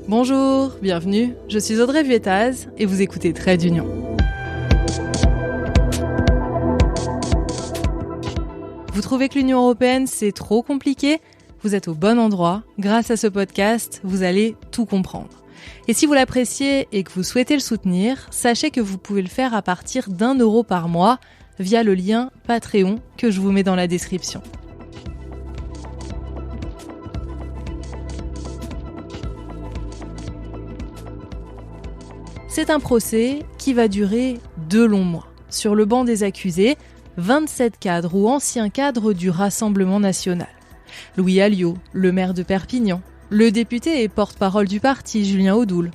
Bonjour, bienvenue, je suis Audrey Vuettaz et vous écoutez Trait d'Union. Vous trouvez que l'Union européenne c'est trop compliqué ? Vous êtes au bon endroit, grâce à ce podcast, vous allez tout comprendre. Et si vous l'appréciez et que vous souhaitez le soutenir, sachez que vous pouvez le faire à partir d'1 € par mois via le lien Patreon que je vous mets dans la description. C'est un procès qui va durer 2 longs mois. Sur le banc des accusés, 27 cadres ou anciens cadres du Rassemblement national. Louis Alliot, le maire de Perpignan, le député et porte-parole du parti Julien Audoul,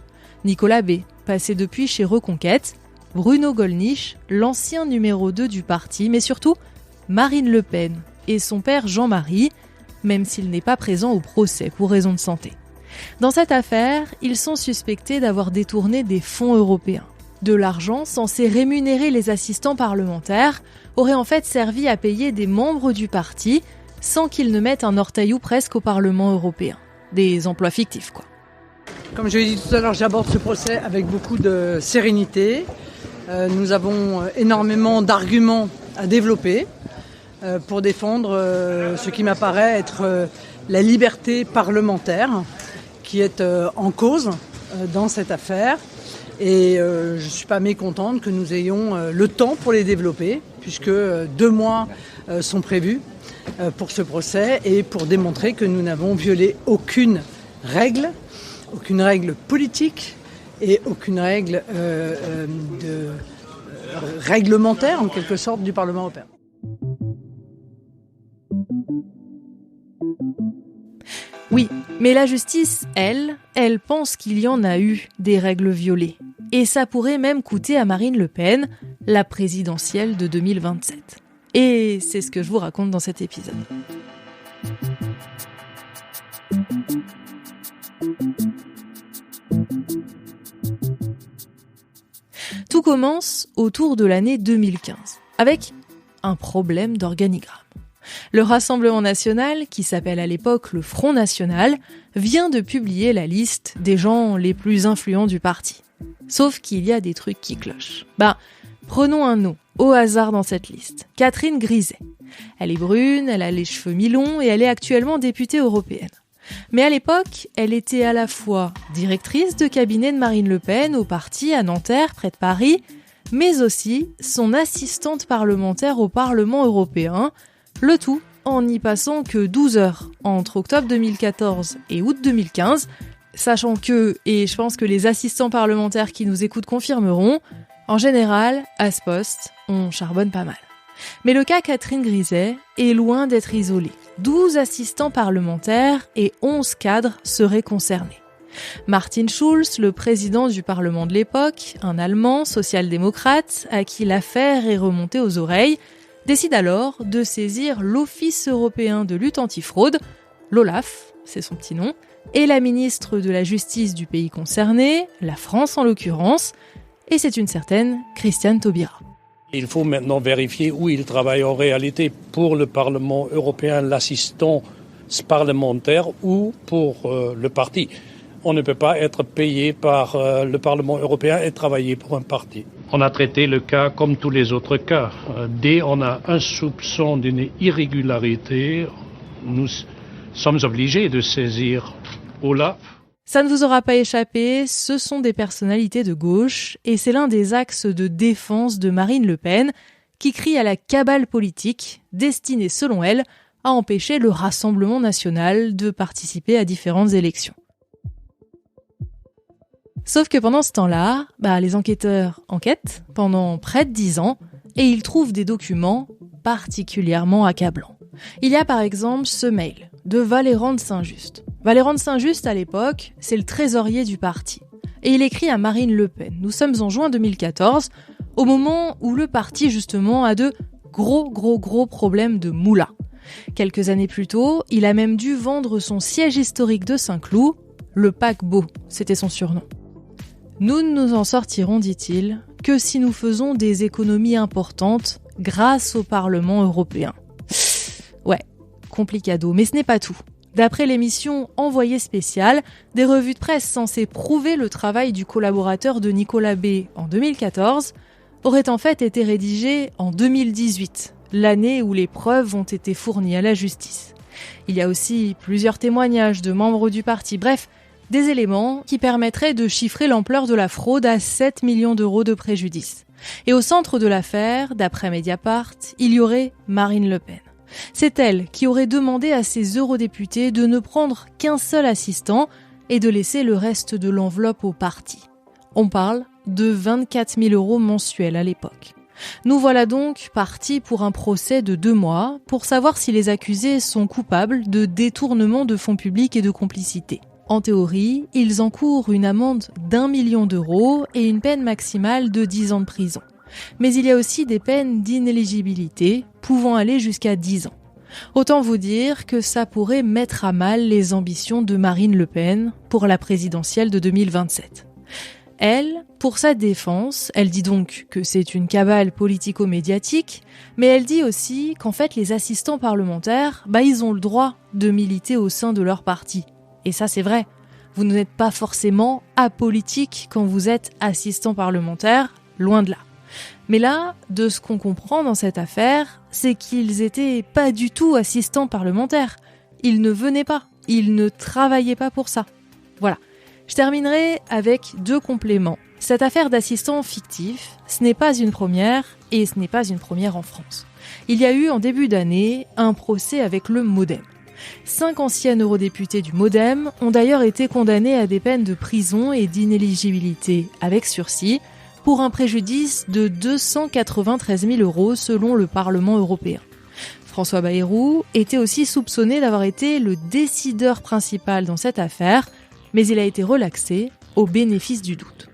Nicolas B, passé depuis chez Reconquête, Bruno Gollnisch, l'ancien numéro 2 du parti, mais surtout Marine Le Pen et son père Jean-Marie, même s'il n'est pas présent au procès pour raison de santé. Dans cette affaire, ils sont suspectés d'avoir détourné des fonds européens. De l'argent censé rémunérer les assistants parlementaires aurait en fait servi à payer des membres du parti sans qu'ils ne mettent un orteil ou presque au Parlement européen. Des emplois fictifs, quoi. Comme je l'ai dit tout à l'heure, j'aborde ce procès avec beaucoup de sérénité. Nous avons énormément d'arguments à développer pour défendre ce qui m'apparaît être la liberté parlementaire qui est en cause dans cette affaire. Et je ne suis pas mécontente que nous ayons le temps pour les développer, puisque 2 mois sont prévus pour ce procès et pour démontrer que nous n'avons violé aucune règle politique et aucune règle réglementaire, en quelque sorte, du Parlement européen. Oui, mais la justice, elle pense qu'il y en a eu des règles violées. Et ça pourrait même coûter à Marine Le Pen la présidentielle de 2027. Et c'est ce que je vous raconte dans cet épisode. Tout commence autour de l'année 2015, avec un problème d'organigramme. Le Rassemblement national, qui s'appelle à l'époque le Front national, vient de publier la liste des gens les plus influents du parti. Sauf qu'il y a des trucs qui clochent. Prenons un nom, au hasard dans cette liste. Catherine Griset. Elle est brune, elle a les cheveux mi-longs et elle est actuellement députée européenne. Mais à l'époque, elle était à la fois directrice de cabinet de Marine Le Pen au parti à Nanterre, près de Paris, mais aussi son assistante parlementaire au Parlement européen, le tout en n'y passant que 12 heures entre octobre 2014 et août 2015, sachant que, et je pense que les assistants parlementaires qui nous écoutent confirmeront, en général, à ce poste, on charbonne pas mal. Mais le cas Catherine Griset est loin d'être isolé. 12 assistants parlementaires et 11 cadres seraient concernés. Martin Schulz, le président du Parlement de l'époque, un Allemand social-démocrate à qui l'affaire est remontée aux oreilles, décide alors de saisir l'Office européen de lutte antifraude, l'OLAF, c'est son petit nom, et la ministre de la Justice du pays concerné, la France en l'occurrence, et c'est une certaine Christiane Taubira. Il faut maintenant vérifier où il travaille en réalité pour le Parlement européen, l'assistance parlementaire ou pour le parti. On ne peut pas être payé par le Parlement européen et travailler pour un parti. On a traité le cas comme tous les autres cas. Dès on a un soupçon d'une irrégularité, nous sommes obligés de saisir OLAF. Ça ne vous aura pas échappé, ce sont des personnalités de gauche et c'est l'un des axes de défense de Marine Le Pen qui crie à la cabale politique destinée, selon elle, à empêcher le Rassemblement national de participer à différentes élections. Sauf que pendant ce temps-là, les enquêteurs enquêtent pendant près de 10 ans et ils trouvent des documents particulièrement accablants. Il y a par exemple ce mail de Valéran de Saint-Just. Valéran de Saint-Just, à l'époque, c'est le trésorier du parti. Et il écrit à Marine Le Pen. Nous sommes en juin 2014, au moment où le parti, justement, a de gros problèmes de moula. Quelques années plus tôt, il a même dû vendre son siège historique de Saint-Cloud, le paquebot, c'était son surnom. Nous ne nous en sortirons, dit-il, que si nous faisons des économies importantes grâce au Parlement européen. Ouais, complicado, mais ce n'est pas tout. D'après l'émission Envoyé spécial, des revues de presse censées prouver le travail du collaborateur de Nicolas B. en 2014 auraient en fait été rédigées en 2018, l'année où les preuves ont été fournies à la justice. Il y a aussi plusieurs témoignages de membres du parti, bref, des éléments qui permettraient de chiffrer l'ampleur de la fraude à 7 millions d'euros de préjudice. Et au centre de l'affaire, d'après Mediapart, il y aurait Marine Le Pen. C'est elle qui aurait demandé à ses eurodéputés de ne prendre qu'un seul assistant et de laisser le reste de l'enveloppe au parti. On parle de 24 000 euros mensuels à l'époque. Nous voilà donc partis pour un procès de 2 mois pour savoir si les accusés sont coupables de détournement de fonds publics et de complicité. En théorie, ils encourent une amende d'1 million d'euros et une peine maximale de 10 ans de prison. Mais il y a aussi des peines d'inéligibilité pouvant aller jusqu'à 10 ans. Autant vous dire que ça pourrait mettre à mal les ambitions de Marine Le Pen pour la présidentielle de 2027. Elle, pour sa défense, elle dit donc que c'est une cabale politico-médiatique, mais elle dit aussi qu'en fait les assistants parlementaires, ils ont le droit de militer au sein de leur parti. Et ça c'est vrai, vous n'êtes pas forcément apolitique quand vous êtes assistant parlementaire, loin de là. Mais là, de ce qu'on comprend dans cette affaire, c'est qu'ils étaient pas du tout assistants parlementaires. Ils ne venaient pas, ils ne travaillaient pas pour ça. Voilà. Je terminerai avec 2 compléments. Cette affaire d'assistants fictifs, ce n'est pas une première, et ce n'est pas une première en France. Il y a eu en début d'année un procès avec le MoDem. 5 anciennes eurodéputées du MoDem ont d'ailleurs été condamnées à des peines de prison et d'inéligibilité avec sursis pour un préjudice de 293 000 euros selon le Parlement européen. François Bayrou était aussi soupçonné d'avoir été le décideur principal dans cette affaire, mais il a été relaxé au bénéfice du doute.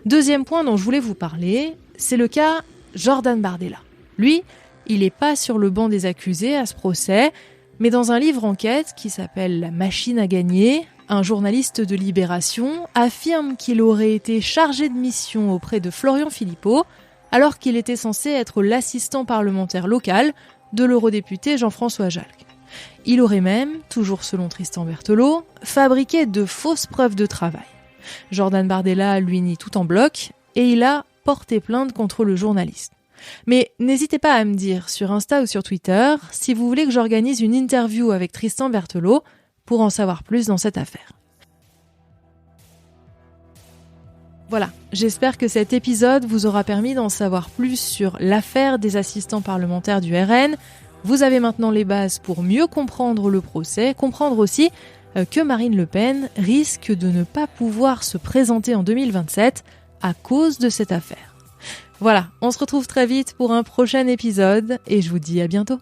Deuxième point dont je voulais vous parler, c'est le cas Jordan Bardella. Lui, il n'est pas sur le banc des accusés à ce procès, mais dans un livre enquête qui s'appelle « La machine à gagner », un journaliste de Libération affirme qu'il aurait été chargé de mission auprès de Florian Philippot, alors qu'il était censé être l'assistant parlementaire local de l'eurodéputé Jean-François Jalc. Il aurait même, toujours selon Tristan Berthelot, fabriqué de fausses preuves de travail. Jordan Bardella lui nie tout en bloc et il a porté plainte contre le journaliste. Mais n'hésitez pas à me dire sur Insta ou sur Twitter si vous voulez que j'organise une interview avec Tristan Berthelot pour en savoir plus dans cette affaire. Voilà, j'espère que cet épisode vous aura permis d'en savoir plus sur l'affaire des assistants parlementaires du RN. Vous avez maintenant les bases pour mieux comprendre le procès, comprendre aussi que Marine Le Pen risque de ne pas pouvoir se présenter en 2027 à cause de cette affaire. Voilà, on se retrouve très vite pour un prochain épisode et je vous dis à bientôt.